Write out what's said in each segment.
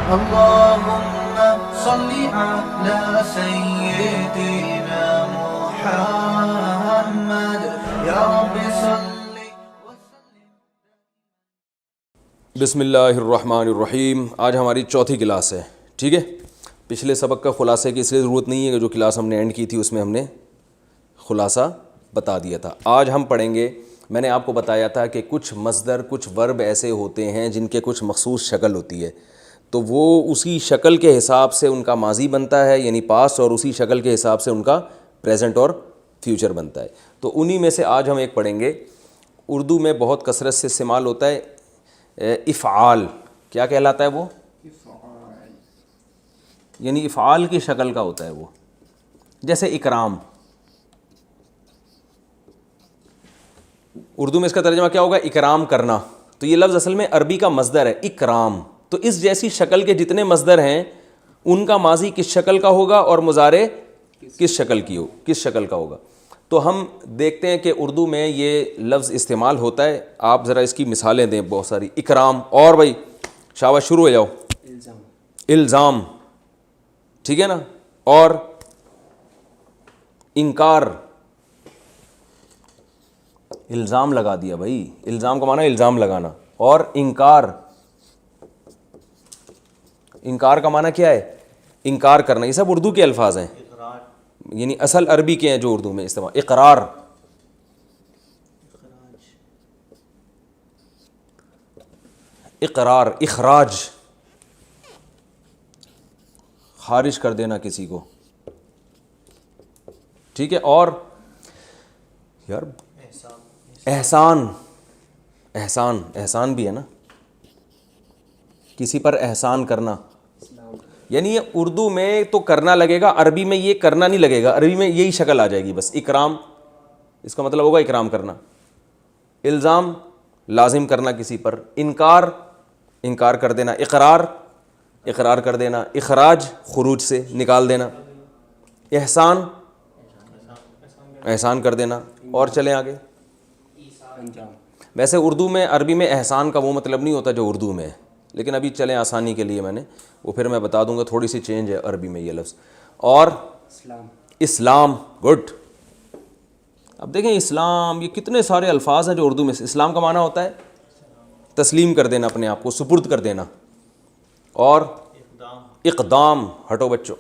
اللهم صل على سيدنا محمد یا رب صل وسلم. بسم اللہ الرحمن الرحیم. آج ہماری چوتھی کلاس ہے. ٹھیک ہے, پچھلے سبق کا خلاصے کی اس لیے ضرورت نہیں ہے کہ جو کلاس ہم نے اینڈ کی تھی اس میں ہم نے خلاصہ بتا دیا تھا. آج ہم پڑھیں گے, میں نے آپ کو بتایا تھا کہ کچھ مصدر, کچھ ورب ایسے ہوتے ہیں جن کے کچھ مخصوص شکل ہوتی ہے, تو وہ اسی شکل کے حساب سے ان کا ماضی بنتا ہے یعنی پاسٹ, اور اسی شکل کے حساب سے ان کا پریزنٹ اور فیوچر بنتا ہے. تو انہی میں سے آج ہم ایک پڑھیں گے. اردو میں بہت کثرت سے استعمال ہوتا ہے افعال. کیا کہلاتا ہے وہ؟ یعنی افعال کی شکل کا ہوتا ہے وہ. جیسے اکرام, اردو میں اس کا ترجمہ کیا ہوگا؟ اکرام کرنا. تو یہ لفظ اصل میں عربی کا مصدر ہے اکرام. تو اس جیسی شکل کے جتنے مصدر ہیں ان کا ماضی کس شکل کا ہوگا اور مضارع کس شکل کا ہوگا. تو ہم دیکھتے ہیں کہ اردو میں یہ لفظ استعمال ہوتا ہے. آپ ذرا اس کی مثالیں دیں بہت ساری. اکرام, اور بھائی شاباش شروع ہو جاؤ. الزام, ٹھیک ہے نا, اور انکار. الزام لگا دیا بھائی, الزام کا معنی الزام لگانا. اور انکار, انکار کا معنی کیا ہے؟ انکار کرنا. یہ سب اردو کے الفاظ ہیں, یعنی اصل عربی کے ہیں جو اردو میں استعمال. اقرار, اقرار. اخراج, خارج کر دینا کسی کو, ٹھیک ہے. اور یار احسان, احسان, احسان بھی ہے نا, کسی پر احسان کرنا. یعنی یہ اردو میں تو کرنا لگے گا, عربی میں یہ کرنا نہیں لگے گا. عربی میں یہی شکل آ جائے گی بس. اکرام اس کا مطلب ہوگا اکرام کرنا. الزام لازم کرنا کسی پر. انکار انکار کر دینا. اقرار اقرار کر دینا. اخراج خروج سے نکال دینا. احسان احسان کر دینا. اور چلیں آگے. ویسے اردو میں, عربی میں احسان کا وہ مطلب نہیں ہوتا جو اردو میں ہے, لیکن ابھی چلیں آسانی کے لیے میں نے وہ پھر میں بتا دوں گا. تھوڑی سی چینج ہے عربی میں یہ لفظ. اور اسلام, گڈ. اب دیکھیں اسلام, یہ کتنے سارے الفاظ ہیں جو اردو میں. اسلام کا معنی ہوتا ہے تسلیم کر دینا, اپنے آپ کو سپرد کر دینا. اور اقدام, ہٹو بچوں,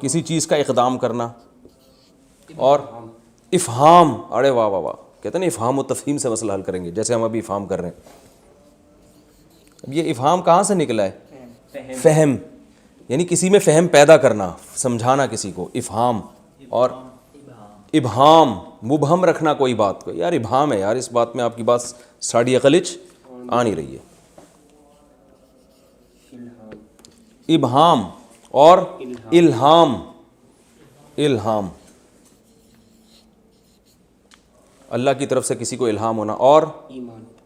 کسی چیز کا اقدام کرنا. اور افہام, ارے واہ واہ واہ, کہتے ہیں نا افہام و تفہیم سے مسئلہ حل کریں گے, جیسے ہم ابھی افہام کر رہے ہیں. اب یہ افہام کہاں سے نکلا ہے؟ فہم, یعنی کسی میں فہم پیدا کرنا, سمجھانا کسی کو, افہام. اور ابہام, مبہم رکھنا کوئی بات کو. یار ابہام ہے یار, اس بات میں آپ کی بات ساڑھی عقلچ آ نہیں رہی ہے. ابہام. اور الہام, الہام اللہ کی طرف سے کسی کو الہام ہونا. اور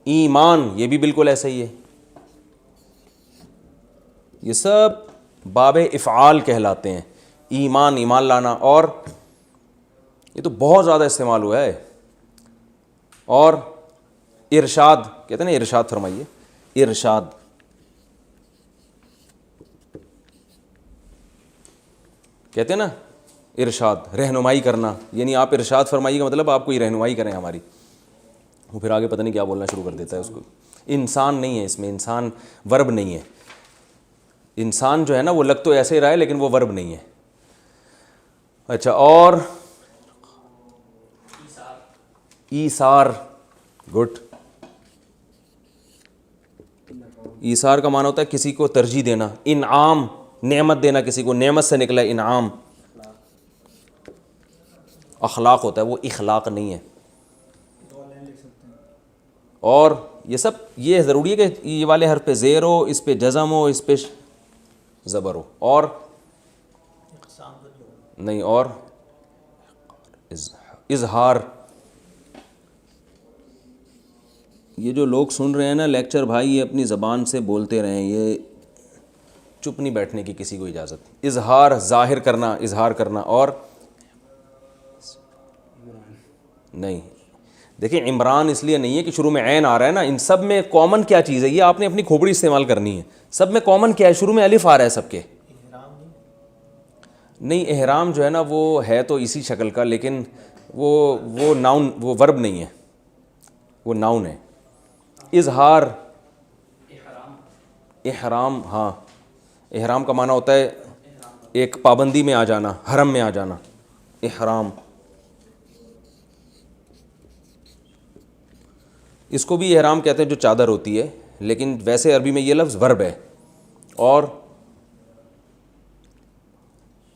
ایمان, یہ بھی بالکل ایسا ہی ہے. یہ سب باب افعال کہلاتے ہیں. ایمان, ایمان لانا. اور یہ تو بہت زیادہ استعمال ہوا ہے. اور ارشاد, کہتے ہیں نا ارشاد فرمائیے. ارشاد, کہتے ہیں نا ارشاد, رہنمائی کرنا. یعنی آپ ارشاد فرمائیے کا مطلب آپ کوئی رہنمائی کریں ہماری. وہ پھر آگے پتہ نہیں کیا بولنا شروع کر دیتا ہے اس کو. انسان نہیں ہے اس میں, انسان ورب نہیں ہے. انسان جو ہے نا وہ لگ تو ایسے رہا ہے لیکن وہ ورب نہیں ہے. اچھا, اور ایثار, گڈ. ایثار کا معنی ہوتا ہے کسی کو ترجیح دینا. انعام, نعمت دینا کسی کو, نعمت سے نکلا ہے انعام. اخلاق ہوتا ہے وہ, اخلاق نہیں ہے. اور یہ سب یہ ضروری ہے کہ یہ والے حرف پہ زیر ہو, اس پہ جزم ہو, اس پہ زبر ہو. اور نہیں, اور اظہار. یہ جو لوگ سن رہے ہیں نا لیکچر بھائی, یہ اپنی زبان سے بولتے رہیں, یہ چپ نہیں بیٹھنے کی کسی کو اجازت. اظہار, ظاہر کرنا, اظہار کرنا. اور نہیں, دیکھیں عمران اس لیے نہیں ہے کہ شروع میں عین آ رہا ہے نا, ان سب میں کامن کیا چیز ہے, یہ آپ نے اپنی کھوپڑی استعمال کرنی ہے. سب میں کامن کیا ہے, شروع میں الف آ رہا ہے سب کے. نہیں احرام جو ہے نا وہ ہے تو اسی شکل کا, لیکن وہ ناؤن, وہ ورب نہیں ہے, وہ ناؤن ہے. اظہار احرام, ہاں احرام کا معنی ہوتا ہے ایک پابندی میں آ جانا, حرم میں آ جانا, احرام. اس کو بھی احرام کہتے ہیں جو چادر ہوتی ہے, لیکن ویسے عربی میں یہ لفظ ورب ہے. اور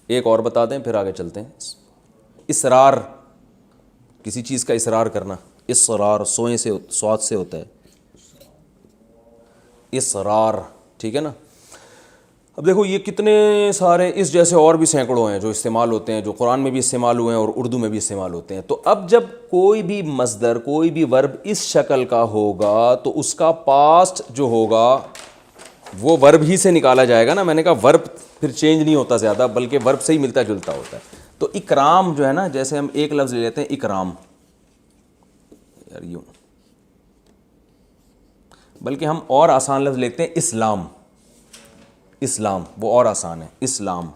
ایک اور بتا دیں پھر آگے چلتے ہیں. اصرار, کسی چیز کا اصرار کرنا, اصرار سوئیں سے سواد سے ہوتا ہے اصرار, ٹھیک ہے نا. اب دیکھو یہ کتنے سارے اس جیسے اور بھی سینکڑوں ہیں جو استعمال ہوتے ہیں, جو قرآن میں بھی استعمال ہوئے ہیں اور اردو میں بھی استعمال ہوتے ہیں. تو اب جب کوئی بھی مصدر, کوئی بھی ورب اس شکل کا ہوگا تو اس کا پاسٹ جو ہوگا وہ ورب ہی سے نکالا جائے گا نا. میں نے کہا ورب پھر چینج نہیں ہوتا زیادہ, بلکہ ورب سے ہی ملتا جلتا ہوتا ہے. تو اکرام جو ہے نا, جیسے ہم ایک لفظ لے لیتے ہیں اکرام, یار یوں, بلکہ ہم اور آسان لفظ لیتے ہیں اسلام. اسلام وہ اور آسان ہے, اسلام.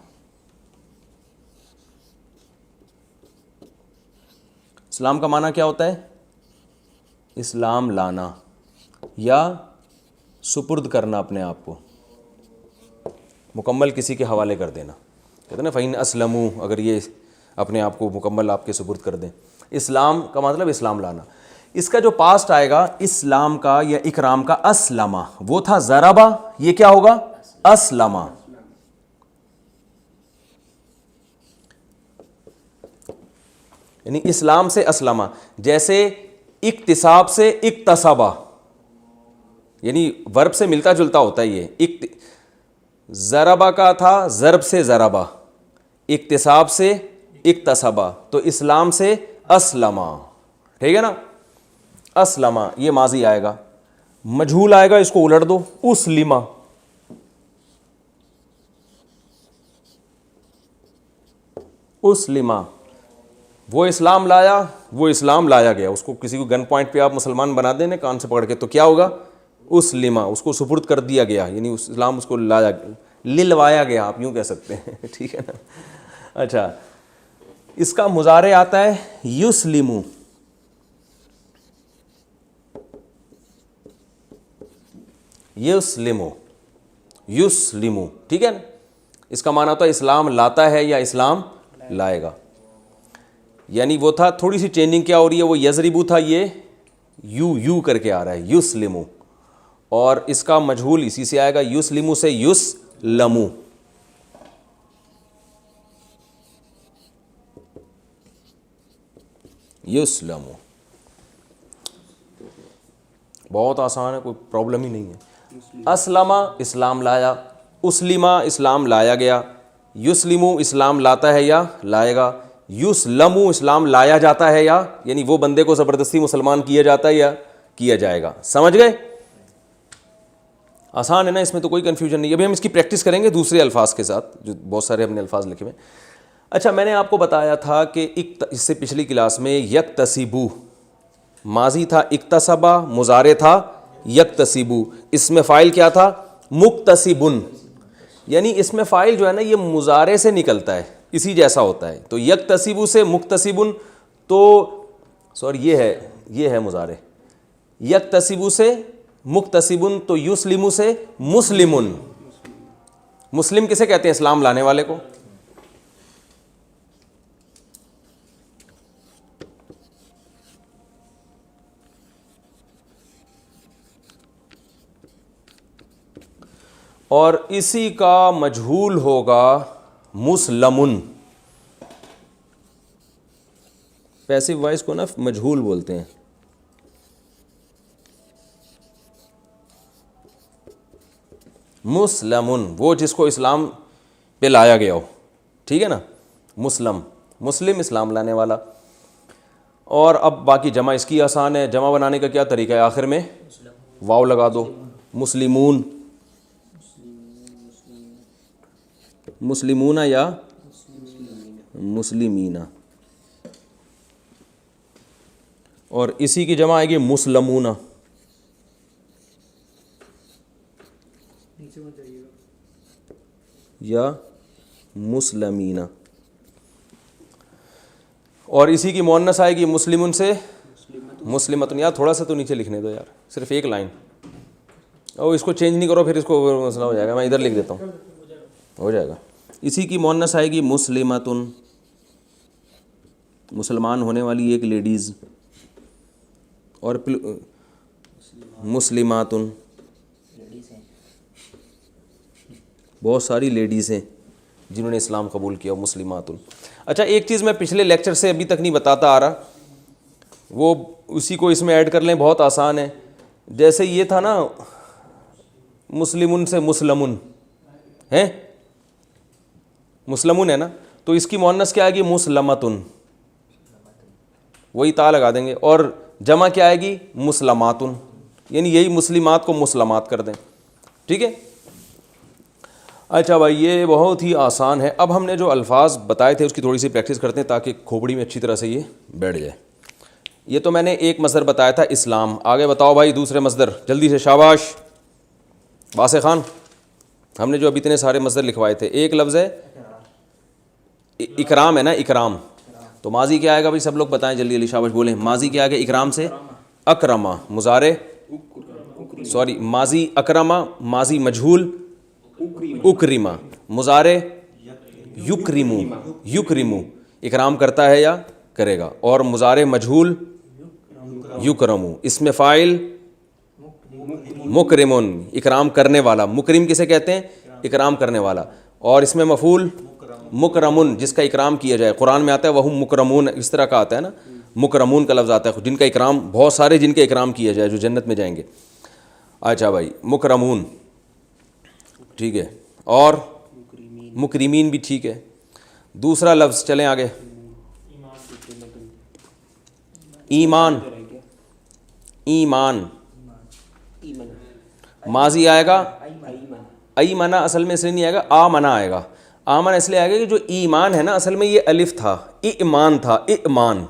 اسلام کا معنی کیا ہوتا ہے؟ اسلام لانا یا سپرد کرنا اپنے آپ کو, مکمل کسی کے حوالے کر دینا. کہتے ہیں نا فَإِنْ أَسْلَمُوا, اگر یہ اپنے آپ کو مکمل آپ کے سپرد کر دیں. اسلام کا مطلب اسلام لانا. اس کا جو پاسٹ آئے گا اسلام کا یا اکرام کا, اسلمہ, وہ تھا ضربہ, یہ کیا ہوگا؟ اسلمہ. یعنی اسلام سے اسلمہ. جیسے اکتساب سے اکتسبہ, یعنی ورب سے ملتا جلتا ہوتا ہے یہ. ضربہ کا تھا ضرب سے ضربہ, اکتساب سے اکتسبہ, تو اسلام سے اسلمہ, ٹھیک ہے نا. اسلمہ یہ ماضی آئے گا. مجھول آئے گا, اس کو الٹ دو, اسلمہ. اسلمہ وہ اسلام لایا, وہ اسلام لایا گیا. اس کو کسی کو گن پوائنٹ پہ آپ مسلمان بنا دیں نا کان سے پکڑ کے, تو کیا ہوگا؟ اسلمہ, اس کو سپرد کر دیا گیا, یعنی اسلام اس کو لایا, للوایا گیا, آپ یوں کہہ سکتے ہیں, ٹھیک ہے نا. اچھا, اس کا مضارع آتا ہے یسلمو. یسلمو, یسلمو, ٹھیک ہے نا. اس کا معنی ہوتا ہے اسلام لاتا ہے یا اسلام لائے گا. یعنی وہ تھا, تھوڑی سی چینجنگ کیا ہو رہی ہے, وہ یضربو تھا, یہ یو کر کے آ رہا ہے, یسلمو. اور اس کا مجہول اسی سے آئے گا, یسلمو سے یسلمو. یسلمو بہت آسان ہے, کوئی پرابلم ہی نہیں ہے. اسلمہ اسلام لایا, اسلمہ اسلام لایا گیا, یسلمو اسلام لاتا ہے یا لائے گا, یسلمو اسلام لایا جاتا ہے یا, یعنی وہ بندے کو زبردستی مسلمان کیا جاتا ہے یا کیا جائے گا. سمجھ گئے؟ آسان ہے نا, اس میں تو کوئی کنفیوژن نہیں. ابھی ہم اس کی پریکٹس کریں گے دوسرے الفاظ کے ساتھ, جو بہت سارے ہم نے الفاظ لکھے ہوئے. اچھا, میں نے آپ کو بتایا تھا کہ اس سے پچھلی کلاس میں یکتسبو ماضی تھا, اکتسبہ مضارع تھا یکتسبو. اس میں فاعل کیا تھا؟ مکتسبن. یعنی اس میں فاعل جو ہے نا یہ مضارع سے نکلتا ہے, اسی جیسا ہوتا ہے. تو یکتسبو سے مکتسبن, تو سوری یہ ہے مضارع. یکتسبو سے مکتسبن, تو یسلمو سے مسلمن. مسلم کسے کہتے ہیں؟ اسلام لانے والے کو. اور اسی کا مجہول ہوگا مسلمن. پیسو وائس کو نا مجہول بولتے ہیں. مسلمن وہ جس کو اسلام پہ لایا گیا ہو, ٹھیک ہے نا. مسلم, مسلم اسلام لانے والا. اور اب باقی جمع اس کی آسان ہے. جمع بنانے کا کیا طریقہ ہے؟ آخر میں واو لگا دو, مسلمون, مسلمون یا مسلمین. اور اسی کی جمع آئے گی مسلمون یا مسلمین. اور اسی کی مؤنث آئے گی مسلمن سے مسلمتن. یار تھوڑا سا تو نیچے لکھنے دو یار, صرف ایک لائن. اور اس کو چینج نہیں کرو پھر اس کو مسئلہ ہو جائے گا. میں ادھر لکھ دیتا ہوں, ہو جائے گا. اسی کی مؤنث آئے گی مسلمتن, مسلمان ہونے والی ایک لیڈیز. اور مسلماتن, بہت ساری لیڈیز ہیں جنہوں نے اسلام قبول کیا. مسلماتن. اچھا ایک چیز میں پچھلے لیکچر سے ابھی تک نہیں بتاتا آ رہا, وہ اسی کو اس میں ایڈ کر لیں, بہت آسان ہے. جیسے یہ تھا نا مسلمن سے مسلمن ہے, مسلمن ہے نا, تو اس کی مؤنث کیا آئے گی مسلمتن, وہی تا لگا دیں گے. اور جمع کیا آئے گی مسلماتن, یعنی یہی مسلمات کو مسلمات کر دیں. ٹھیک ہے. اچھا بھائی یہ بہت ہی آسان ہے. اب ہم نے جو الفاظ بتائے تھے اس کی تھوڑی سی پریکٹس کرتے ہیں تاکہ کھوپڑی میں اچھی طرح سے یہ بیٹھ جائے. یہ تو میں نے ایک مصدر بتایا تھا اسلام. آگے بتاؤ بھائی دوسرے مصدر جلدی سے, شاباش واسع خان. ہم نے جو ابھی اتنے سارے مصدر لکھوائے تھے, ایک لفظ ہے اکرام ہے نا, اکرام. تو ماضی کیا آئے گا بھائی سب لوگ بتائیں جلدی جلدی, شاباش بولیں. ماضی کیا آئے گا اکرام سے اکرما, مضارع سوری ماضی اکرما, ماضی مجہول اکرما, مضارع یکرمو, یکرمو اکرام کرتا ہے یا کرے گا. اور مضارع مجہول یکرمو, اس میں فاعل مکرمون اکرام کرنے والا. مکرم کسے کہتے ہیں؟ اکرام کرنے والا. اور اس میں مفعول مکرمون جس کا اکرام کیا جائے. قرآن میں آتا ہے وہم مکرمون, اس طرح کا آتا ہے نا, مکرمون کا لفظ آتا ہے جن کا اکرام, بہت سارے جن کا اکرام کیا جائے جو جنت میں جائیں گے. اچھا بھائی مکرمون ٹھیک ہے, اور مکرمین بھی ٹھیک ہے. دوسرا لفظ چلیں آگے, ایمان. ایمان ماضی آئے گا ایمنا, اصل میں اس لیے نہیں آئے گا, آمنا آئے گا. آمن اس لیے آئے گا کہ جو ایمان ہے نا اصل میں یہ الف تھا, ایمان تھا, ایمان.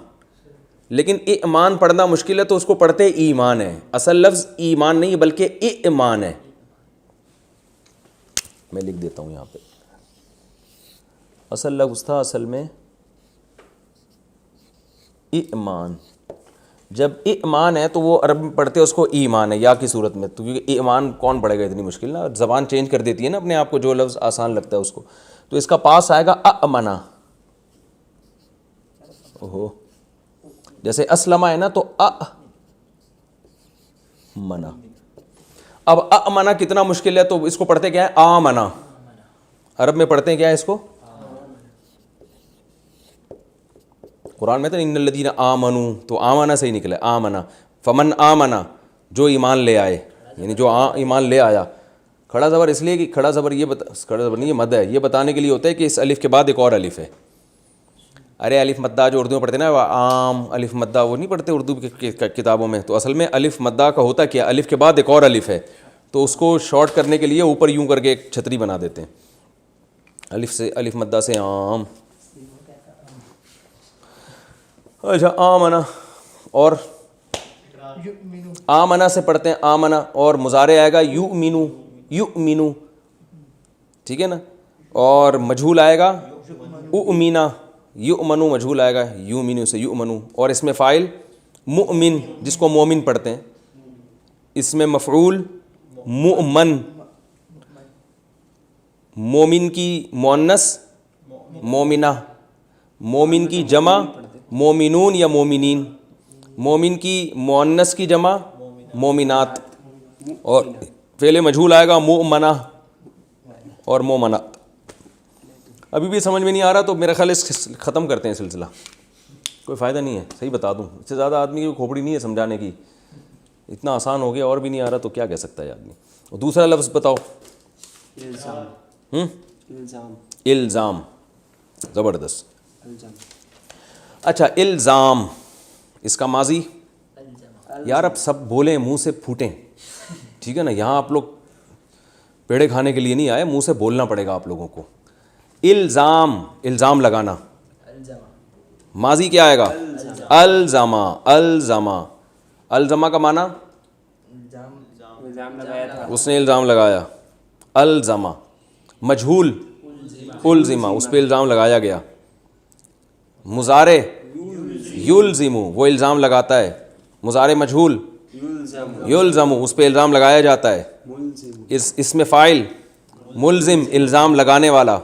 لیکن ایمان پڑھنا مشکل ہے تو اس کو پڑھتے ایمان ہے. اصل لفظ ایمان نہیں بلکہ ایمان ہے. میں لکھ دیتا ہوں یہاں پہ, اصل لفظ تھا اصل میں ایمان. جب ایمان ہے تو وہ عرب میں پڑھتے اس کو ایمان ہے یا کی صورت میں, تو کیونکہ ایمان کون پڑھے گا اتنی مشکل نا, زبان چینج کر دیتی ہے نا اپنے آپ کو, جو لفظ آسان لگتا ہے اس کو. تو اس کا پاس آئے گا امنا. اوہو, جیسے اسلمہ ہے نا تو منا. اب امنا کتنا مشکل ہے, تو اس کو پڑھتے کیا ہے آمنا. عرب میں پڑھتے ہیں کیا ہے اس کو, قرآن میں تو ان الذین آمنوا, تو آمنا سے ہی نکلا آمنا. فمن آمنا جو ایمان لے آئے, یعنی جو ایمان لے آیا. کھڑا زبر اس لیے کہ کھڑا زبر یہ کھڑا زبر نہیں, یہ مد ہے, یہ بتانے کے لیے ہوتا ہے کہ اس الف کے بعد ایک اور الف ہے. ارے الف مدہ جو اردو میں پڑھتے ہیں نا, عام الف مدہ وہ نہیں پڑھتے اردو کی کتابوں میں, تو اصل میں الف مدہ کا ہوتا کیا, الف کے بعد ایک اور الف ہے, تو اس کو شارٹ کرنے کے لیے اوپر یوں کر کے ایک چھتری بنا دیتے ہیں. الف سے الف مدہ سے عام. اچھا آمنا, اور آمنا سے پڑھتے ہیں آمنا, اور مضارع آئے گا یؤمنو, یؤمنو ٹھیک ہے نا. اور مجہول آئے گا اؤمنا, یؤمنو مجہول آئے گا یؤمنو سے یؤمنو. اور اس میں فاعل مؤمن جس کو مومن پڑھتے ہیں, اس میں مفعول مؤمن, مومن کی مؤنث مومنہ, مومن کی جمع مومنون یا مومنین, مومن کی مؤنث کی جمع مومنات. اور فعل مجہول آئے گا مؤمنہ اور مومنات. ابھی بھی سمجھ میں نہیں آ رہا تو میرا خیال اس ختم کرتے ہیں سلسلہ, کوئی فائدہ نہیں ہے. صحیح بتا دوں, اس سے زیادہ آدمی کی کھوپڑی نہیں ہے سمجھانے کی, اتنا آسان ہو گیا اور بھی نہیں آ رہا تو کیا کہہ سکتا ہے آدمی. اور دوسرا لفظ بتاؤ, الزام. زبردست. اچھا الزام, اس کا ماضی, یار اب سب بولیں منہ سے پھوٹیں, ٹھیک ہے نا. یہاں آپ لوگ پیڑے کھانے کے لیے نہیں آئے, منہ سے بولنا پڑے گا آپ لوگوں کو. الزام, الزام لگانا, ماضی کیا آئے گا؟ الزما. الزما, الزما کا معنی اس نے الزام لگایا. الزما. مجہول الزما, اس پہ الزام لگایا گیا. مضارع یلزم, وہ الزام لگاتا ہے. مضارع مجہول یلزم, اس پہ الزام لگایا جاتا ہے. اس میں فاعل ملزم, الزام لگانے والا.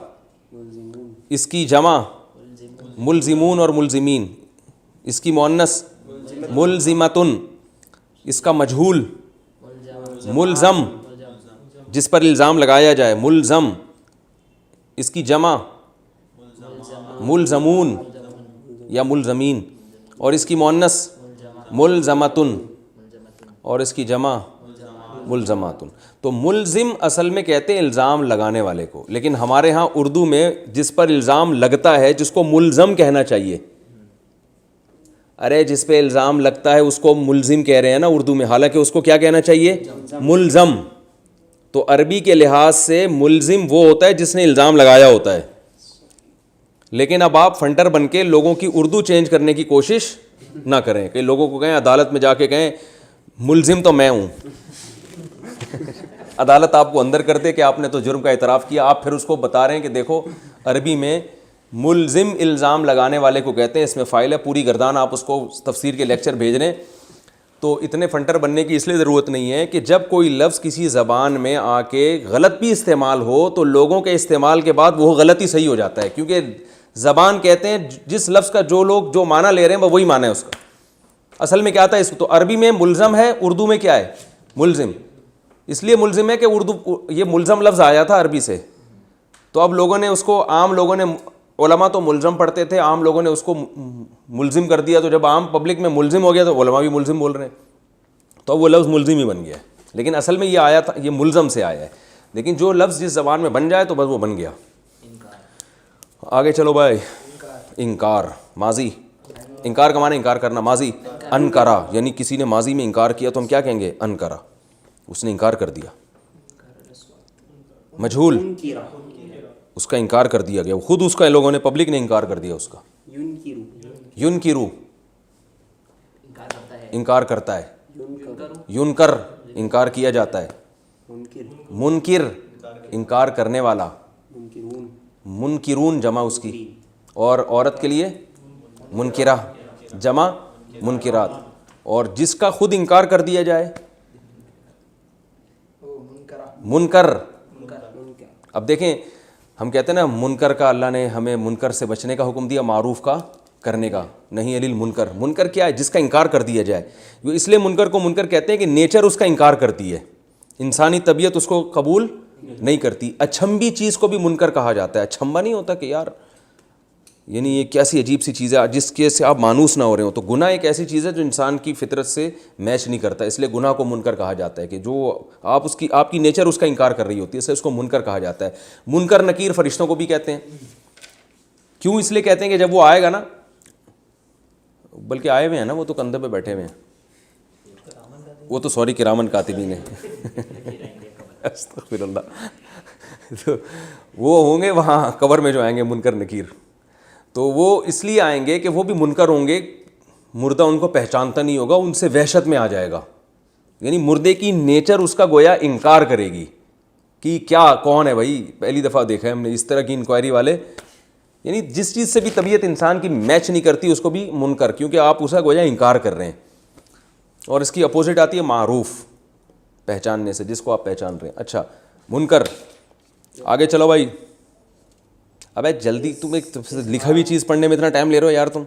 اس کی جمع ملزمون اور ملزمین. اس کی مؤنث ملزمتن. اس کا مجہول ملزم, جس پر الزام لگایا جائے, ملزم. اس کی جمع ملزمون یا ملزمین, اور اس کی مؤنث ملزمتن, اور اس کی جمع ملزماتن. تو ملزم اصل میں کہتے ہیں الزام لگانے والے کو, لیکن ہمارے ہاں اردو میں جس پر الزام لگتا ہے جس کو ملزم کہنا چاہیے. ارے جس پہ الزام لگتا ہے اس کو ملزم کہہ رہے ہیں نا اردو میں, حالانکہ اس کو کیا کہنا چاہیے؟ ملزم. تو عربی کے لحاظ سے ملزم وہ ہوتا ہے جس نے الزام لگایا ہوتا ہے. لیکن اب آپ فنٹر بن کے لوگوں کی اردو چینج کرنے کی کوشش نہ کریں کہ لوگوں کو کہیں عدالت میں جا کے کہیں ملزم تو میں ہوں. عدالت آپ کو اندر کر دے کہ آپ نے تو جرم کا اعتراف کیا. آپ پھر اس کو بتا رہے ہیں کہ دیکھو عربی میں ملزم الزام لگانے والے کو کہتے ہیں, اس میں فائل ہے پوری گردان. آپ اس کو تفسیر کے لیکچر بھیج رہے ہیں. تو اتنے فنٹر بننے کی اس لیے ضرورت نہیں ہے کہ جب کوئی لفظ کسی زبان میں آ کے غلط بھی استعمال ہو تو لوگوں کے استعمال کے بعد وہ غلطی صحیح ہو جاتا ہے, کیونکہ زبان کہتے ہیں جس لفظ کا جو لوگ جو معنی لے رہے ہیں وہ وہی معنی ہے اس کا. اصل میں کیا آتا ہے اس کو, تو عربی میں ملزم ہے, اردو میں کیا ہے؟ ملزم. اس لیے ملزم ہے کہ اردو یہ ملزم لفظ آیا تھا عربی سے, تو اب لوگوں نے اس کو, عام لوگوں نے, علماء تو ملزم پڑھتے تھے, عام لوگوں نے اس کو ملزم کر دیا. تو جب عام پبلک میں ملزم ہو گیا تو علماء بھی ملزم بول رہے ہیں, تو وہ لفظ ملزم ہی بن گیا. لیکن اصل میں یہ آیا تھا, یہ ملزم سے آیا ہے. لیکن جو لفظ جس زبان میں بن جائے تو بس وہ بن گیا. آگے چلو بھائی. انکار ماضی, انکار کا معنی انکار کرنا. ماضی انکرا, یعنی کسی نے ماضی میں انکار کیا تو ہم کیا کہیں گے؟ انکرا, اس نے انکار کر دیا. مجہول اس کا انکار کر دیا گیا, خود اس کا لوگوں نے, پبلک نے انکار کر دیا اس کا. ینکرو انکار کرتا ہے. ینکر انکار کیا جاتا ہے. منکر انکار کرنے والا. منکرون جمع اس کی, اور عورت کے لیے منکرہ جمع منکرات. اور جس کا خود انکار کر دیا جائے منکر. اب دیکھیں ہم کہتے ہیں نا منکر کا, اللہ نے ہمیں منکر سے بچنے کا حکم دیا, معروف کا کرنے کا نہیں. علی المنکر, منکر کیا ہے؟ جس کا انکار کر دیا جائے. وہ اس لیے منکر کو منکر کہتے ہیں کہ نیچر اس کا انکار کرتی ہے, انسانی طبیعت اس کو قبول نہیں کرتی. اچھمبی چیز کو بھی منکر کہا جاتا ہے. اچھمبا نہیں ہوتا کہ یار یعنی یہ کیسی عجیب سی چیز ہے جس کے سے آپ مانوس نہ ہو رہے ہو. تو گناہ ایک ایسی چیز ہے جو انسان کی فطرت سے میچ نہیں کرتا, اس لیے گناہ کو منکر کہا جاتا ہے کہ جو آپ کی نیچر اس کا انکار کر رہی ہوتی ہے, اس سے اس کو منکر کہا جاتا ہے. منکر نکیر فرشتوں کو بھی کہتے ہیں. کیوں؟ اس لیے کہتے ہیں کہ جب وہ آئے گا نا, بلکہ آئے ہوئے ہیں نا, وہ تو کندھے پہ بیٹھے ہوئے ہیں, وہ تو سوری کرامن کاتبین ہیں. استغفر اللہ. تو وہ ہوں گے وہاں قبر میں جو آئیں گے منکر نکیر, تو وہ اس لیے آئیں گے کہ وہ بھی منکر ہوں گے. مردہ ان کو پہچانتا نہیں ہوگا, ان سے وحشت میں آ جائے گا. یعنی مردے کی نیچر اس کا گویا انکار کرے گی کہ کیا کون ہے بھائی, پہلی دفعہ دیکھا ہے ہم نے اس طرح کی انکوائری والے. یعنی جس چیز سے بھی طبیعت انسان کی میچ نہیں کرتی اس کو بھی منکر, کیونکہ آپ اس کا گویا انکار کر رہے ہیں. اور اس کی اپوزٹ آتی ہے معروف, پہچاننے سے, جس کو آپ پہچان رہے ہیں. اچھا منکر. آگے چلو بھائی. ابے جلدی, تم ایک لکھا ہوئی چیز پڑھنے میں اتنا ٹائم لے رہے ہو یار تم.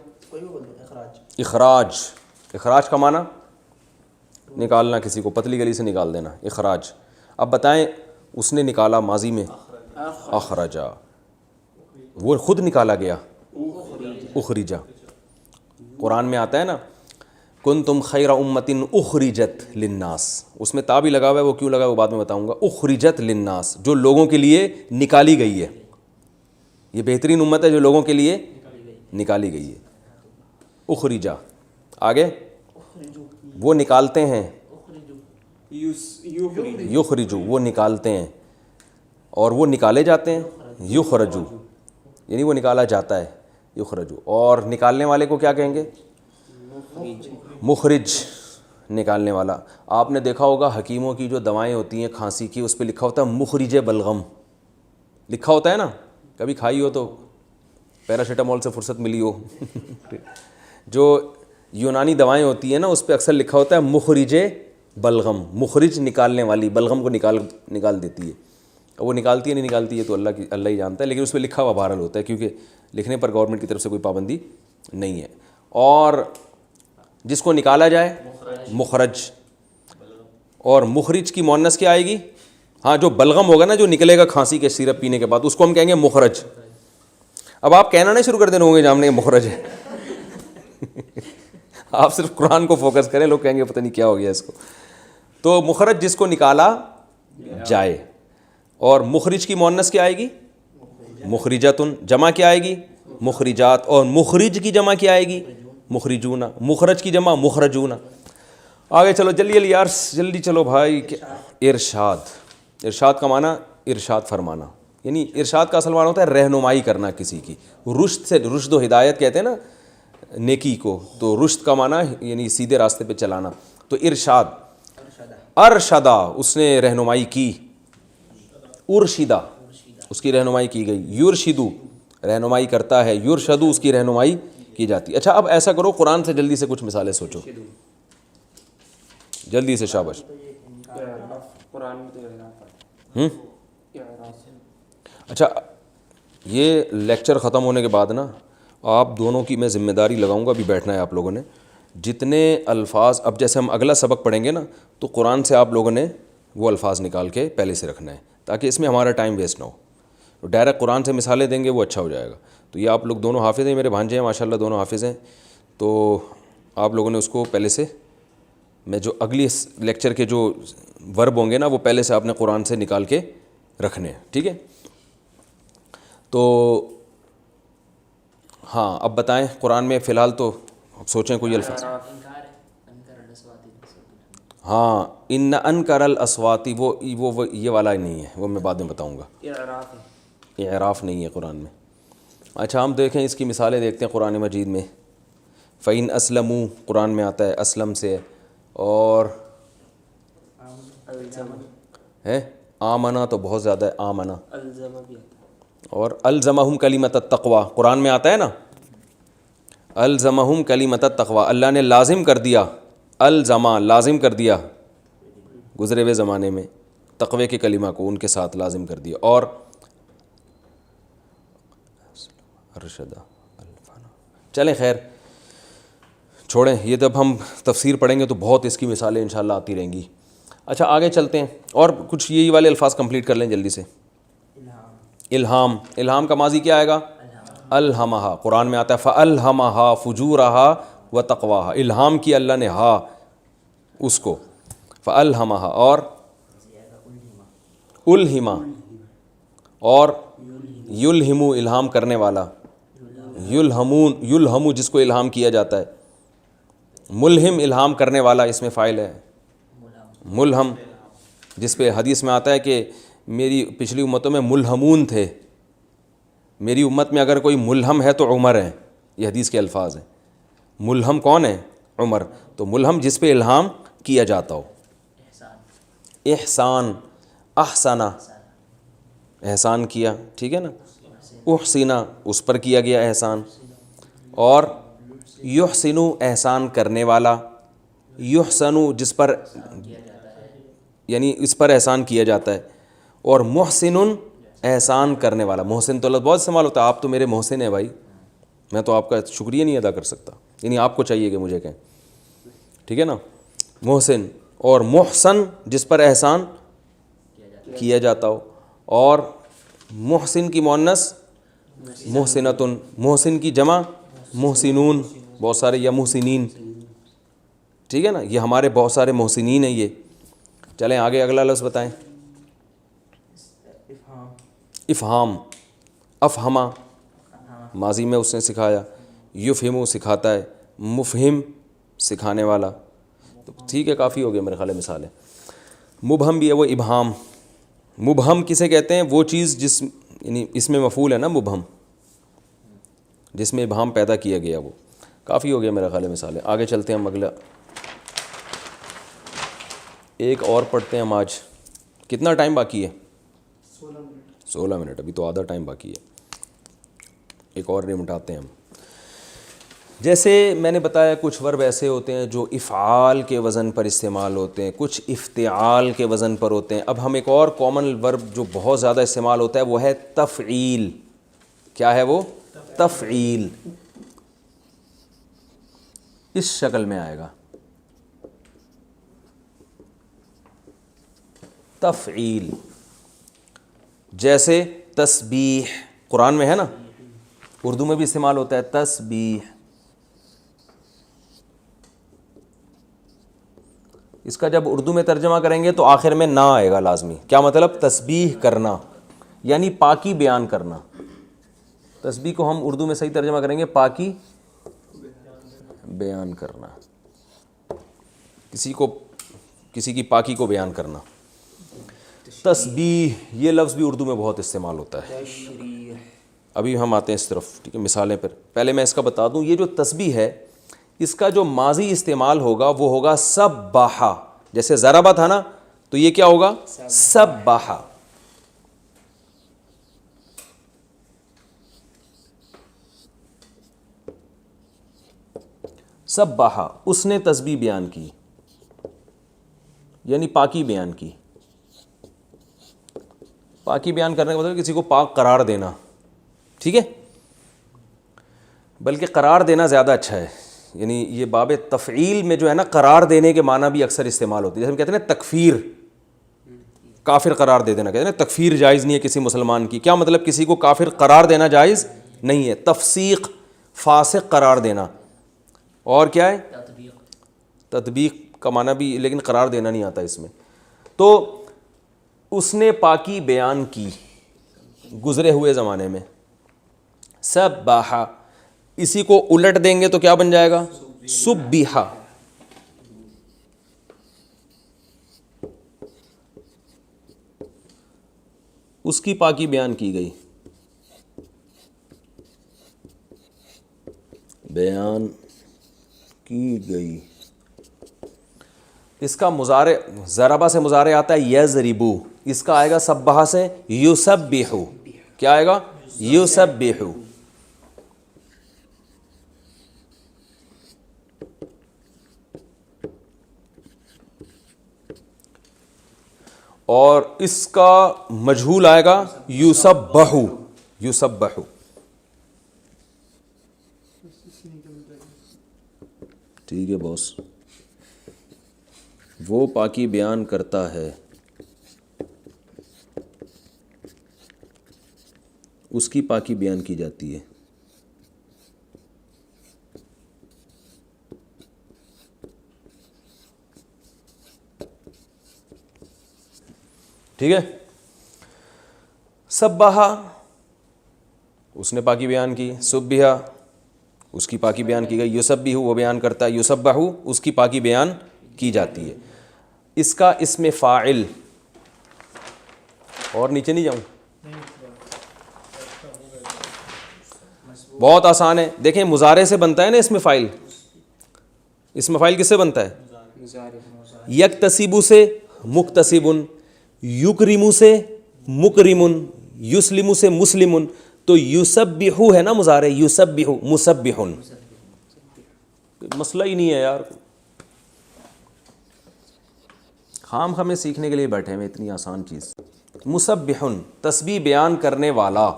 اخراج. اخراج کا معنی نکالنا, کسی کو پتلی گلی سے نکال دینا, اخراج. اب بتائیں اس نے نکالا ماضی میں اخرجا, وہ خود نکالا گیا اخرجا. قرآن میں آتا ہے نا کنتم خیر امۃ اخرجت للناس, اس میں تا بھی لگا ہوا ہے, وہ کیوں لگا ہے وہ بعد میں بتاؤں گا. اخرجت للناس, جو لوگوں کے لیے نکالی گئی ہے. یہ بہترین امت ہے جو لوگوں کے لیے نکالی گئی ہے. اخرجا. آگے وہ نکالتے ہیں, یخرجو وہ نکالتے ہیں, اور وہ نکالے جاتے ہیں, یخرجو یعنی وہ نکالا جاتا ہے. یخرجو. اور نکالنے والے کو کیا کہیں گے؟ مخرج، نکالنے والا. آپ نے دیکھا ہوگا حکیموں کی جو دوائیں ہوتی ہیں کھانسی کی، اس پہ لکھا ہوتا ہے مخرج بلغم، لکھا ہوتا ہے نا. کبھی کھائی ہو تو پیراسیٹامول سے فرصت ملی ہو جو یونانی دوائیں ہوتی ہیں نا اس پہ اکثر لکھا ہوتا ہے مخرج بلغم. مخرج نکالنے والی، بلغم کو نکال دیتی ہے. وہ نکالتی ہے نہیں نکالتی ہے تو اللہ ہی جانتا ہے، لیکن اس پہ لکھا ہوا بہرحال ہوتا ہے کیونکہ لکھنے پر گورنمنٹ کی طرف سے کوئی پابندی نہیں ہے. اور جس کو نکالا جائے مخرج. اور مخرج کی مؤنث کیا آئے گی؟ ہاں جو بلغم ہوگا نا، جو نکلے گا کھانسی کے سیرپ پینے کے بعد، اس کو ہم کہیں گے مخرج. اب آپ کہنا نہیں شروع کر دینا ہوں گے جب ہم نے مخرج ہے آپ صرف قرآن کو فوکس کریں، لوگ کہیں گے پتہ نہیں کیا ہو گیا اس کو. تو مخرج جس کو نکالا جائے. اور مخرج کی مؤنث کیا آئے گی؟ مخرجاتن. جمع کیا آئے گی؟ مخرجات. اور مخرج کی جمع کیا آئے گی؟ مخرجون. مخرج کی جمع مخرجون. آگے چلو جلدی یار جلدی چلو بھائی. ارشاد. ارشاد کا معنی ارشاد فرمانا، یعنی ارشاد کا اصل معنی ہوتا ہے رہنمائی کرنا کسی کی. رشد سے، رشد و ہدایت کہتے ہیں نا نیکی کو، تو رشد کا معنی یعنی سیدھے راستے پہ چلانا. تو ارشاد، ارشدہ اس نے رہنمائی کی، ارشدہ اس کی رہنمائی کی گئی. یرشدو رہنمائی کرتا ہے، یرشدو اس کی رہنمائی کی جاتی ہے. اچھا اب ایسا کرو قرآن سے جلدی سے کچھ مثالیں سوچو جلدی سے، شاباش. اچھا یہ لیکچر ختم ہونے کے بعد نا آپ دونوں کی میں ذمہ داری لگاؤں گا، ابھی بیٹھنا ہے آپ لوگوں نے. جتنے الفاظ اب جیسے ہم اگلا سبق پڑھیں گے نا تو قرآن سے آپ لوگوں نے وہ الفاظ نکال کے پہلے سے رکھنا ہے تاکہ اس میں ہمارا ٹائم ویسٹ نہ ہو. ڈائریکٹ قرآن سے مثالیں دیں گے وہ اچھا ہو جائے گا. تو یہ آپ لوگ دونوں حافظ ہیں، میرے بھانجے ہیں ماشاءاللہ دونوں حافظ ہیں، تو آپ لوگوں نے اس کو پہلے سے، میں جو اگلی لیکچر کے جو ورب ہوں گے نا وہ پہلے سے آپ نے قرآن سے نکال کے رکھنے ہیں، ٹھیک ہے. تو ہاں اب بتائیں قرآن میں فی الحال تو اب سوچیں کوئی الفاظ. ہاں ان انکر الاصواتی وہ یہ والا نہیں ہے، وہ میں بعد میں بتاؤں گا. اعراف نہیں ہے قرآن میں. اچھا ہم دیکھیں اس کی مثالیں دیکھتے ہیں قرآن مجید میں. فَإِنْ أَسْلَمُوا قرآن میں آتا ہے اسلم سے، اور ہے آمنا تو بہت زیادہ ہے آمنا، اور الزمہم کلمۃ التقوی قرآن میں آتا ہے نا. الزمہم کلمۃ التقوی اللہ نے لازم کر دیا، الزما لازم کر دیا گزرے ہوئے زمانے میں تقوی کے کلمہ کو ان کے ساتھ لازم کر دیا. اور ارشدہ الفنا. چلیں خیر چھوڑیں یہ، جب ہم تفسیر پڑھیں گے تو بہت اس کی مثالیں انشاءاللہ آتی رہیں گی. اچھا آگے چلتے ہیں اور کچھ یہی والے الفاظ کمپلیٹ کر لیں جلدی سے. الہام. الہام کا ماضی کیا آئے گا؟ الہمہا. قرآن میں آتا ہے فَأَلْهَمَهَا فُجُورَهَا وَتَقْوَاهَا. الہام کی اللہ نے ہا اس کو، فَأَلْهَمَهَا. اور الہما، اور یلہمو الہام کرنے والا، یلہمون یلہمو جس کو الہام کیا جاتا ہے. ملہم الہام کرنے والا اس میں فاعل ہے. ملہم جس پہ حدیث میں آتا ہے کہ میری پچھلی امتوں میں ملہمون تھے، میری امت میں اگر کوئی ملہم ہے تو عمر ہے. یہ حدیث کے الفاظ ہیں. ملہم کون ہے؟ عمر. تو ملہم جس پہ الہام کیا جاتا ہو. احسان، احسنہ احسان کیا، ٹھیک ہے نا. احسنہ اس پر کیا گیا احسان. اور یحسنو احسان کرنے والا، یحسنو جس پر یعنی اس پر احسان کیا جاتا ہے. اور محسن احسان کرنے والا. محسن تو لفظ بہت استعمال ہوتا ہے، آپ تو میرے محسن ہیں بھائی، میں تو آپ کا شکریہ نہیں ادا کر سکتا، یعنی آپ کو چاہیے کہ مجھے کہیں، ٹھیک ہے نا. محسن. اور محسن جس پر احسان کیا جاتا ہو. اور محسن کی مؤنث محسنتن، محسن کی جمع محسنون، بہت سارے، یا محسنین، ٹھیک ہے نا. یہ ہمارے بہت سارے محسنین ہیں یہ. چلیں آگے اگلا لفظ بتائیں. افہام. افہما ماضی میں اس نے سکھایا. یفہمو سکھاتا ہے. مفہم سکھانے والا. تو ٹھیک ہے کافی ہو گیا میرے خیال ہے مثالیں. مبہم بھی ہے وہ ابہام. مبہم کسے کہتے ہیں؟ وہ چیز جس یعنی اس میں مفعول ہے نا مبہم. جس میں ابہام پیدا کیا گیا. وہ کافی ہو گیا میرا خیال ہے مثالیں. آگے چلتے ہیں ہم اگلا ایک اور پڑھتے ہیں ہم. آج کتنا ٹائم باقی ہے؟ 16 منٹ. ابھی تو آدھا ٹائم باقی ہے. ایک اور نمٹاتے ہیں ہم. جیسے میں نے بتایا کچھ ورب ایسے ہوتے ہیں جو افعال کے وزن پر استعمال ہوتے ہیں, کچھ افتعال کے وزن پر ہوتے ہیں. اب ہم ایک اور کامن ورب جو بہت زیادہ استعمال ہوتا ہے وہ ہے تفعیل. کیا ہے وہ؟ تفعیل. اس شکل میں آئے گا تفعیل. جیسے تسبیح قرآن میں ہے نا, اردو میں بھی استعمال ہوتا ہے تسبیح. اس کا جب اردو میں ترجمہ کریں گے تو آخر میں نہ آئے گا لازمی. کیا مطلب؟ تسبیح کرنا یعنی پاکی بیان کرنا. تسبیح کو ہم اردو میں صحیح ترجمہ کریں گے پاکی بیان کرنا, کسی کی پاکی کو بیان کرنا. تسبیح یہ لفظ بھی اردو میں بہت استعمال ہوتا ہے. ابھی ہم آتے ہیں اس طرف, ٹھیک ہے, مثالیں پر. پہلے میں اس کا بتا دوں, یہ جو تسبیح ہے اس کا جو ماضی استعمال ہوگا وہ ہوگا سبحا. جیسے ضربہ تھا نا, تو یہ کیا ہوگا؟ سبحا. سبحا اس نے تسبیح بیان کی یعنی پاکی بیان کی. پاکی بیان کرنے کا مطلب کسی کو پاک قرار دینا. ٹھیک ہے, بلکہ قرار دینا زیادہ اچھا ہے. یعنی یہ باب تفعیل میں جو ہے نا قرار دینے کے معنی بھی اکثر استعمال ہوتی ہے. جیسے ہم کہتے ہیں نا تکفیر, کافر قرار دے دینا. کہتے ہیں نا تکفیر جائز نہیں ہے کسی مسلمان کی. کیا مطلب؟ کسی کو کافر قرار دینا جائز نہیں ہے. تفسیق فاسق قرار دینا. اور کیا ہے؟ تطبیق کا معنی بھی, لیکن قرار دینا نہیں آتا اس میں. تو اس نے پاکی بیان کی گزرے ہوئے زمانے میں. سبحا, اسی کو الٹ دیں گے تو کیا بن جائے گا؟ سبحا. اس کی پاکی بیان کی گئی, بیان کی گئی. اس کا مضارع ضربہ سے مضارع آتا ہے یضربو. اس کا آئے گا سبحا سے یسبحو. کیا آئے گا؟ یسبحو. اور اس کا مجہول آئے گا یسبحو. یسبحو. ٹھیک ہے باس, وہ پاکی بیان کرتا ہے, اس کی پاکی بیان کی جاتی ہے. ٹھیک ہے. سبحا اس نے پاکی بیان کی, سبحا اس کی پاکی بیان کی گئی, یسبحو وہ بیان کرتا ہے, یسبحو اس کی پاکی بیان کی جاتی ہے. اس کا اسم فاعل, اور نیچے نہیں جاؤں, بہت آسان ہے. دیکھیں مضارع سے بنتا ہے نا اسم فاعل. اسم فاعل کس سے بنتا ہے؟ یکتسبو سے مکتسبن, یکرمو سے مکرمن, یسلمو سے مسلمن. تو یسبحو ہے نا مضارع, یسبحو مسبحن. مسئلہ ہی نہیں ہے یار, خام خامے سیکھنے کے لیے بیٹھے ہیں اتنی آسان چیز. مسبحن تسبیح بیان کرنے والا.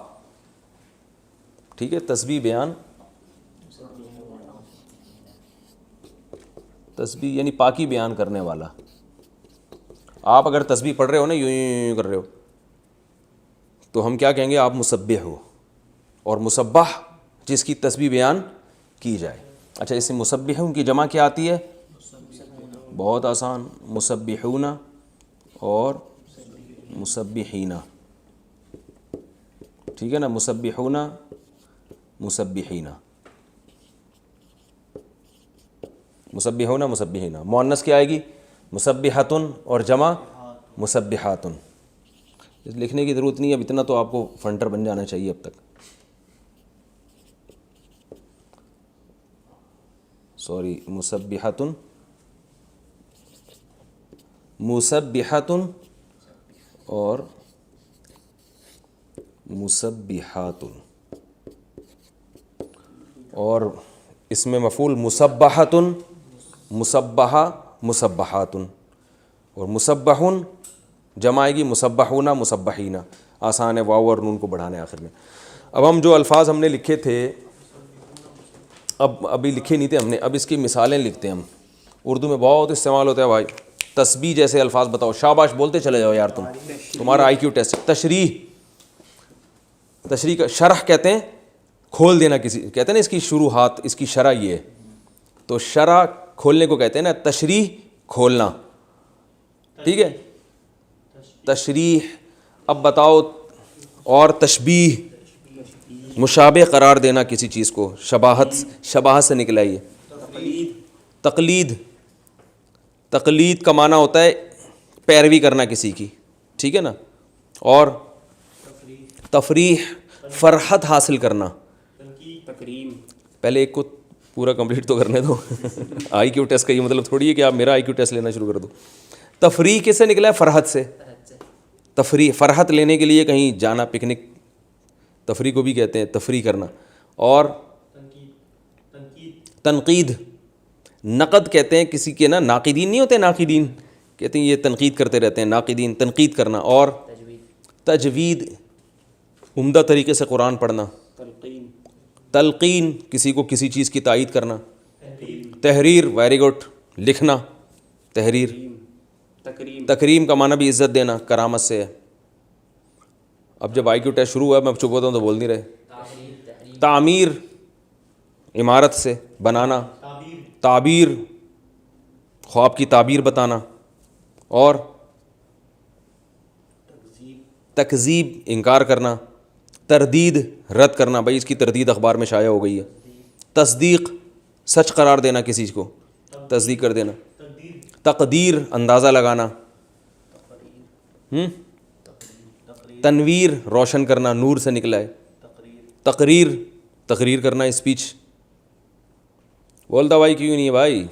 ٹھیک ہے, تسبیح بیان, تسبیح یعنی پاکی بیان کرنے والا. آپ اگر تسبیح پڑھ رہے ہو نا, یوں کر رہے ہو, تو ہم کیا کہیں گے؟ آپ مسبح ہو. اور مسبح جس کی تسبیح بیان کی جائے. اچھا, اس سے مسبحون کی جمع کیا آتی ہے؟ بہت آسان, مسبحون اور مسبحین. ٹھیک ہے نا, مسبحون مسبحین, مسبحون مسبحین. مؤنث کیا آئے گی؟ مسبحۃن, اور جمع مسبحاتن. لکھنے کی ضرورت نہیں ہے, اب اتنا تو آپ کو فنٹر بن جانا چاہیے اب تک. سوری مسبحتن، مسبحتن اور مسبحاتن، اور اس میں مفعول مسبحتن، مسبحہ، مسبحاتن، اور مسبحن جمع آئے گی مسبحون، مسبحین، آسان ہے، واو اور نون کو بڑھانے آخر میں۔ اب ہم جو الفاظ ہم نے لکھے تھے، ابھی لکھے نہیں تھے ہم نے، اب اس کی مثالیں لکھتے ہیں ہم۔ اردو میں بہت استعمال ہوتا ہے بھائی، تسبیح جیسے الفاظ بتاؤ، شاباش بولتے چلے جاؤ یار، تمہارا آئی کیو ٹیسٹ۔ تشریح، تشریح کا شرح کہتے ہیں کھول دینا کسی، کہتے ہیں نا اس کی شروحات، اس کی شرح یہ ہے، تو شرح کھولنے کو کہتے ہیں نا، تشریح کھولنا، ٹھیک ہے۔ تشریح، اب بتاؤ، اور تشبیہ مشابہ قرار دینا کسی چیز کو، شباہت، شباہت سے نکلا یہ۔ تقلید، تقلید کا معنی ہوتا ہے پیروی کرنا کسی کی، ٹھیک ہے نا۔ اور تفریح، فرحت حاصل کرنا۔ پہلے ایک کو پورا کمپلیٹ تو کرنے دو۔ آئی کیو ٹیسٹ کا یہ مطلب تھوڑی ہے کہ آپ میرا آئی کیو ٹیسٹ لینا شروع کر دو۔ تفریح کس سے نکلا ہے؟ فرحت سے۔ تفریح، فرحت لینے کے لیے کہیں جانا، پکنک، تفریح کو بھی کہتے ہیں تفریح کرنا۔ اور تنقید، نقد کہتے ہیں کسی کے نا، ناقدین نہیں ہوتے، ناقدین کہتے ہیں یہ تنقید کرتے رہتے ہیں، ناقدین، تنقید کرنا۔ اور تجوید، عمدہ طریقے سے قرآن پڑھنا۔ تلقین، کسی کو کسی چیز کی تائید کرنا۔ تحریر، ویری گڈ، لکھنا، تحریر۔ تکریم کا معنی بھی عزت دینا، کرامت سے ہے۔ اب جب آئی کیو ٹیسٹ شروع ہوا میں اب چپ ہوتا ہوں تو بول نہیں رہے۔ تعمیر، عمارت سے بنانا۔ تعبیر، خواب کی تعبیر بتانا۔ اور تکذیب، انکار کرنا۔ تردید، رد کرنا، بھائی اس کی تردید اخبار میں شائع ہو گئی ہے۔ تصدیق، سچ قرار دینا کسی کو، تصدیق کر دینا۔ تقدیر، اندازہ لگانا۔ تنویر، روشن کرنا، نور سے نکلا ہے۔ تقریر، تقریر کرنا، اسپیچ۔ بولتا بھائی کیوں نہیں ہے بھائی؟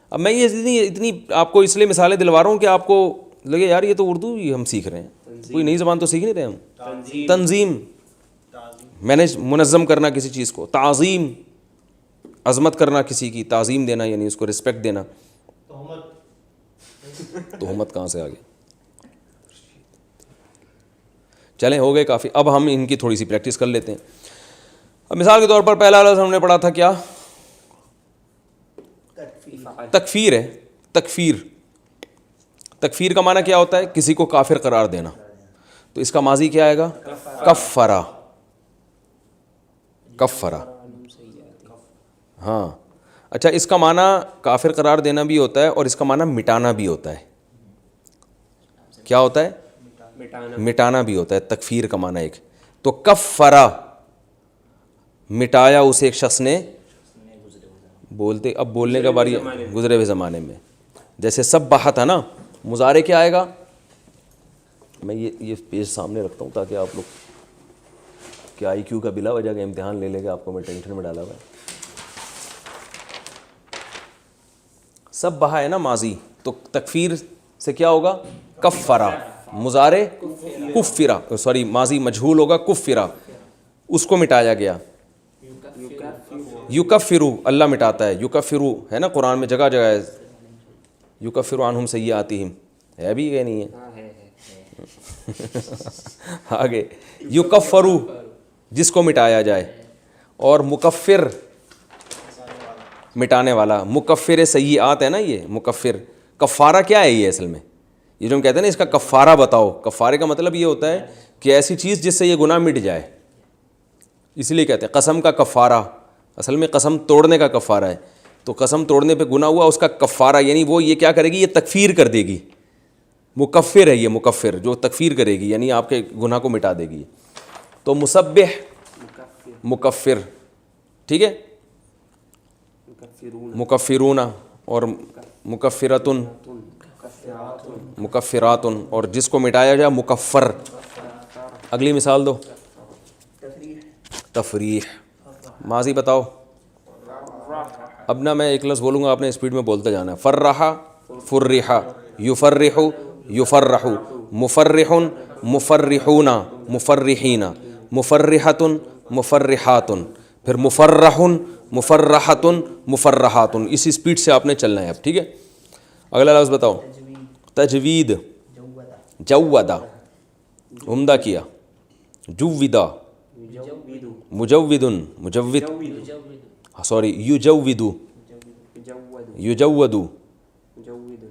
اب میں یہ اتنی آپ کو اس لیے مثالیں دلوا رہا ہوں کہ آپ کو لگے یار یہ تو اردو ہی ہم سیکھ رہے ہیں، کوئی نئی زبان تو سیکھ نہیں رہے ہم۔ تنظیم، مینج، منظم کرنا کسی چیز کو۔ تعظیم، عظمت کرنا کسی کی، تعظیم دینا یعنی اس کو رسپیکٹ دینا۔ تہمت کہاں سے آ گئی؟ چلیں ہو گئے کافی، اب ہم ان کی تھوڑی سی پریکٹس کر لیتے ہیں۔ اب مثال کے طور پر پہلا لفظ ہم نے پڑھا تھا کیا؟ تکفیر ہے۔ تکفیر، تکفیر کا معنی کیا ہوتا ہے؟ کسی کو کافر قرار دینا۔ تو اس کا ماضی کیا آئے گا؟ کفرا، کفرا، ہاں۔ اچھا، اس کا معنی کافر قرار دینا بھی ہوتا ہے اور اس کا معنی مٹانا بھی ہوتا ہے۔ کیا ہوتا ہے؟ مٹانا بھی ہوتا ہے، تکفیر کا معنی ایک تو کفرا، مٹایا اسے ایک شخص نے، بولتے اب بولنے کا باری گزرے ہوئے زمانے میں، جیسے سبحہ تھا نا، مضارع کیا آئے گا؟ میں یہ پیج سامنے رکھتا ہوں تاکہ آپ لوگ کہ آئی کیو کا بلا وجہ کا امتحان لے لے گا، آپ کو میں ٹینشن میں ڈالا ہوا ہے۔ سبحہ ہے نا ماضی، تو تکفیر سے کیا ہوگا؟ کفرا، مضارع کفرا، سوری ماضی مجہول ہوگا کفرا، اس کو مٹایا گیا۔ یکفرو، اللہ مٹاتا ہے، یکفرو ہے نا قرآن میں جگہ جگہ ہے، یکفر عنہم سیئاتہم، ہے بھی کہ نہیں ہے؟ آگے یکفرو، جس کو مٹایا جائے، اور مکفر، مٹانے والا، مکفر سیئات ہے نا، یہ مکفر۔ کفارہ کیا ہے یہ اصل میں؟ یہ جو ہم کہتے ہیں نا اس کا کفارہ بتاؤ، کفارے کا مطلب یہ ہوتا ہے کہ ایسی چیز جس سے یہ گناہ مٹ جائے، اس لیے کہتے ہیں قسم کا کفارہ، اصل میں قسم توڑنے کا کفارہ ہے، تو قسم توڑنے پہ گناہ ہوا، اس کا کفارہ یعنی وہ یہ کیا کرے گی؟ یہ تکفیر کر دے گی، مکفر ہے یہ، مکفر جو تکفیر کرے گی یعنی آپ کے گناہ کو مٹا دے گی۔ تو مسبح، مکفر، ٹھیک ہے، مکفرون اور مکفراتن، مکفراتن، اور جس کو مٹایا جائے مکفر۔ اگلی مثال دو۔ تفریح، ماضی بتاؤ۔ اب نا میں ایک لفظ بولوں گا، آپ نے اسپیڈ میں بولتے جانا ہے. فرحا فرحا، یفرح یفرح، مفرح مفرحون مفرحین، مفرحۃ مفرحات، پھر مفرح مفرحۃ مفرحات. اسی اسپیڈ سے آپ نے چلنا ہے اب. ٹھیک ہے، اگلا لفظ بتاؤ. تجوید، جودا عمدہ کیا، جودا مجود مجود، سوری یجود یجود،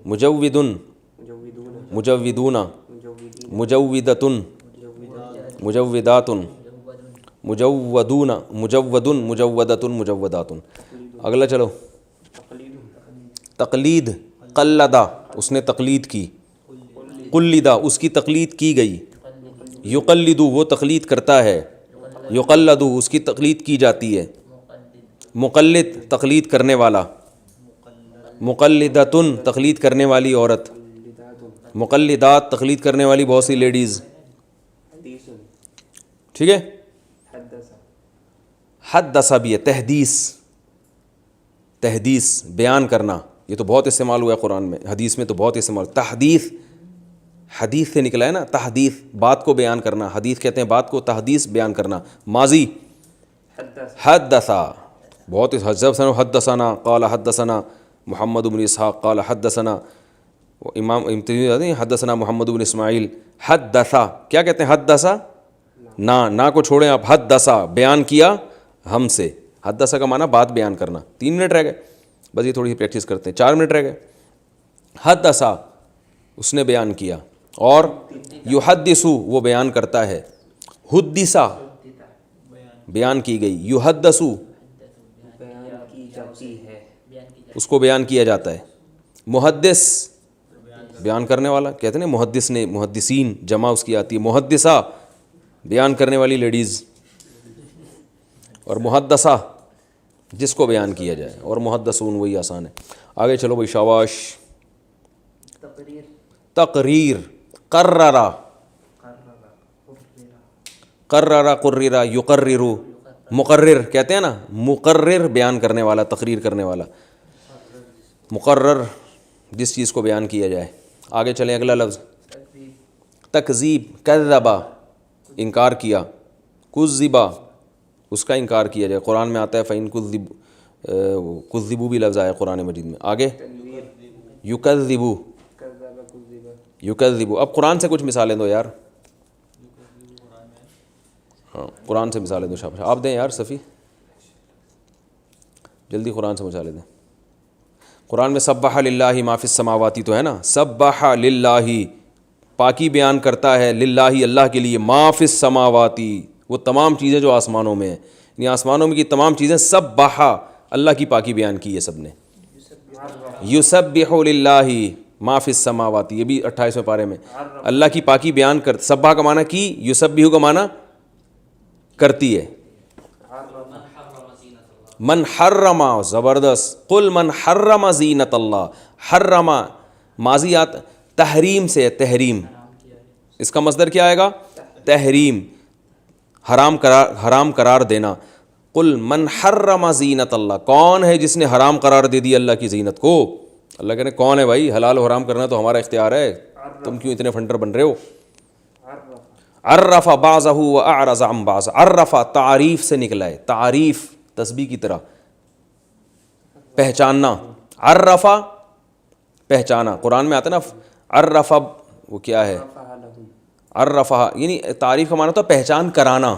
مجود مجودون، مجودۃ مجودات، مجودون مجود مجودۃ مجودات. اگلا چلو. تقلید، قلدا اس نے تقلید کی، قلدا اس کی تقلید کی گئی، یقلد وہ تقلید کرتا ہے، یقلد اس کی تقلید کی جاتی ہے، مقلد تقلید کرنے والا، مقلدۃ تقلید کرنے والی عورت، مقلدات تقلید کرنے والی بہت سی لیڈیز. ٹھیک ہے. حدث بھی ہے، تحدیث، تحدیث بیان کرنا، یہ تو بہت استعمال ہوا ہے قرآن میں، حدیث میں تو بہت استعمال. تحدیث حدیث سے نکلا ہے نا، تحدیث بات کو بیان کرنا، حدیث کہتے ہیں بات کو، تحدیث بیان کرنا. ماضی حدثا، بہت حدثنا قال حدثنا محمد بن اسحاق قال حدثنا امام حدثنا محمد بن اسماعیل. حدثا کیا کہتے ہیں؟ حدثا نا کو چھوڑیں آپ، حدثا بیان کیا ہم سے. حدثا کا معنی بات بیان کرنا. 3 منٹ رہ گئے بس، یہ تھوڑی سی پریکٹس کرتے ہیں. 4 منٹ رہ گئے. حدثا اس نے بیان کیا، اور یحدثو وہ بیان کرتا ہے، حدثا بیان کی گئی، یحدثو اس کو بیان کیا جاتا ہے. محدث بیان کرنے والا کہتے ہیں نا، محدث نے، محدثین جمع اس کی آتی ہے. محدثہ بیان کرنے والی لیڈیز، اور محدثہ جس کو بیان کیا جائے، اور محدثون وہی آسان ہے. آگے چلو بھائی، شاباش. تقریر، قررا قررا قررا یقرر، مقرر کہتے ہیں نا، مقرر بیان کرنے والا، تقریر کرنے والا. مقرر جس چیز کو بیان کیا جائے. آگے چلیں، اگلا لفظ. تکذیب، کذبا انکار کیا، کذبا اس کا انکار کیا جائے. قرآن میں آتا ہے فَإِن کذبوا بھی لفظ آیا قرآن مجید میں. آگے یکذبو، یکذبو. اب قرآن سے کچھ مثالیں دو یار. ہاں قرآن سے مثالیں دو. شاباش، آپ دیں یار صفی، جلدی قرآن سے مثالیں دیں. قرآن میں سبح للہ ما فی السماواتی تو ہے نا، سبح للہ پاکی بیان کرتا ہے، للہ اللہ کے لیے، ما فی السماواتی وہ تمام چیزیں جو آسمانوں میں ہیں، یعنی آسمانوں میں کی تمام چیزیں، سبح اللہ کی پاکی بیان کی ہے سب نے. یسبح للہ ما فی السماواتی، یہ بھی 28ویں پارے میں اللہ کی پاکی بیان کر. سبح کا معنی کی، یسبح کا معنی کرتی ہے. من حرم، زبردست. قل من حرم زینت اللہ، حرم ماضیات تحریم سے، تحریم اس کا مصدر کیا آئے گا؟ تحریم، حرام قرار دینا. قل من حرم زینت اللہ، کون ہے جس نے حرام قرار دے دی اللہ کی زینت کو؟ اللہ کہنے کون ہے بھائی؟ حلال و حرام کرنا تو ہمارا اختیار ہے، تم کیوں اتنے فنڈر بن رہے ہو؟ عرف بعضہ واعرض عن بعض، عرف تعریف سے نکلا ہے، تعریف تسبیح کی طرح، پہچاننا. عرف پہچانا، قرآن میں آتا ہے نا عرف، وہ کیا ہے؟ عرفہ یعنی تعریف کا معنی ہوتا ہے پہچان کرانا.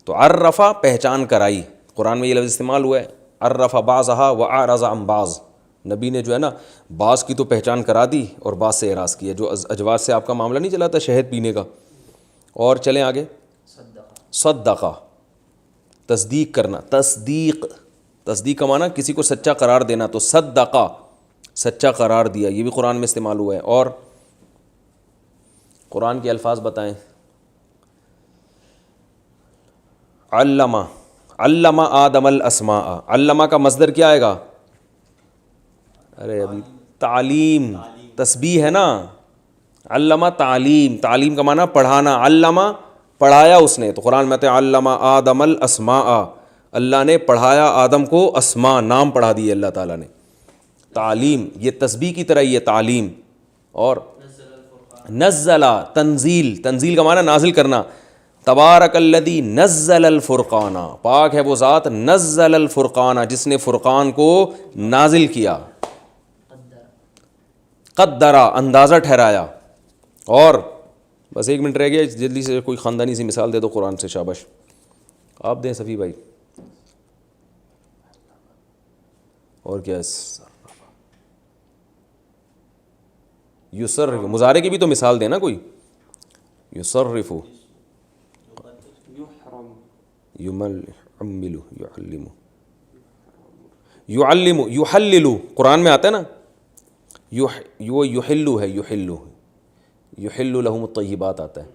تو عرفہ پہچان کرائی، قرآن میں یہ لفظ استعمال ہوا ہے. عرف بعضها واعرض عن بعض، نبی نے جو ہے نا بعض کی تو پہچان کرا دی اور بعض سے اعراض کیا. جو اجواز سے آپ کا معاملہ نہیں چلا تھا شہد پینے کا. اور چلیں آگے. صدقہ تصدیق کرنا، تصدیق، تصدیق کا معنی کسی کو سچا قرار دینا. تو صدقہ سچا قرار دیا، یہ بھی قرآن میں استعمال ہوا ہے. اور قرآن کے الفاظ بتائیں. علمہ، علمہ آدم الاسماء، علمہ کا مصدر کیا آئے گا؟ ارے ابھی تعلیم، تسبیح ہے نا. علمہ تعلیم، تعلیم کا معنی پڑھانا. علمہ پڑھایا اس نے. تو قرآن میں آتا ہے علمہ آدم الاسماء، اللہ نے پڑھایا آدم کو اسماء، نام پڑھا دیے اللہ تعالیٰ نے. تعلیم یہ تسبیح کی طرح یہ تعلیم. اور نزلہ تنزیل، تنزیل کا معنی نازل کرنا. تبارک الذی نزل الفرقان، پاک ہے وہ ذات نزل الفرقان جس نے فرقان کو نازل کیا. قدرا اندازہ ٹھہرایا. اور بس 1 منٹ رہ گیا، جلدی سے کوئی خاندانی سی مثال دے دو قرآن سے. شاباش آپ دیں صفی بھائی. اور کیا یصرف، مضارع کی بھی تو مثال دینا کوئی. یصرف، یعمل، یعلم، یحلل، قرآن میں آتا ہے نا. یحلو ہے، یحلو، یحل لہم الطیبات آتا ہے.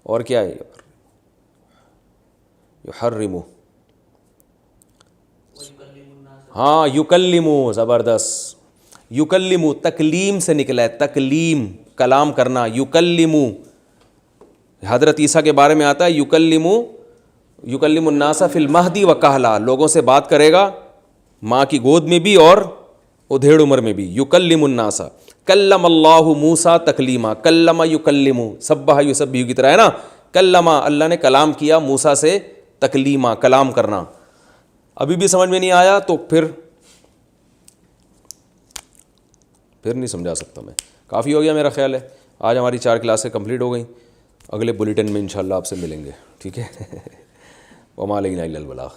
اور کیا ہے؟ یحرم، ہاں یکلمو، زبردست. یکلمو تکلیم سے نکلا ہے، تکلیم کلام کرنا. یکلمو حضرت عیسیٰ کے بارے میں آتا ہے یکلم الناس فی المہدی و کہلا، لوگوں سے بات کرے گا ماں کی گود میں بھی اور ادھیڑ عمر میں بھی. یکلم الناس. کلم اللہ موسیٰ تکلیما، کلم یکلم، سبح یسبح کی طرح ہے نا. کلم، اللہ نے کلام کیا موسیٰ سے تکلیما، کلام کرنا. ابھی بھی سمجھ میں نہیں آیا تو پھر نہیں سمجھا سکتا میں. کافی ہو گیا میرا خیال ہے. آج ہماری 4 کلاسیں کمپلیٹ ہو گئیں. اگلے بلیٹن میں انشاءاللہ آپ سے ملیں گے، ٹھیک ہے. وما علینا الا البلاغ.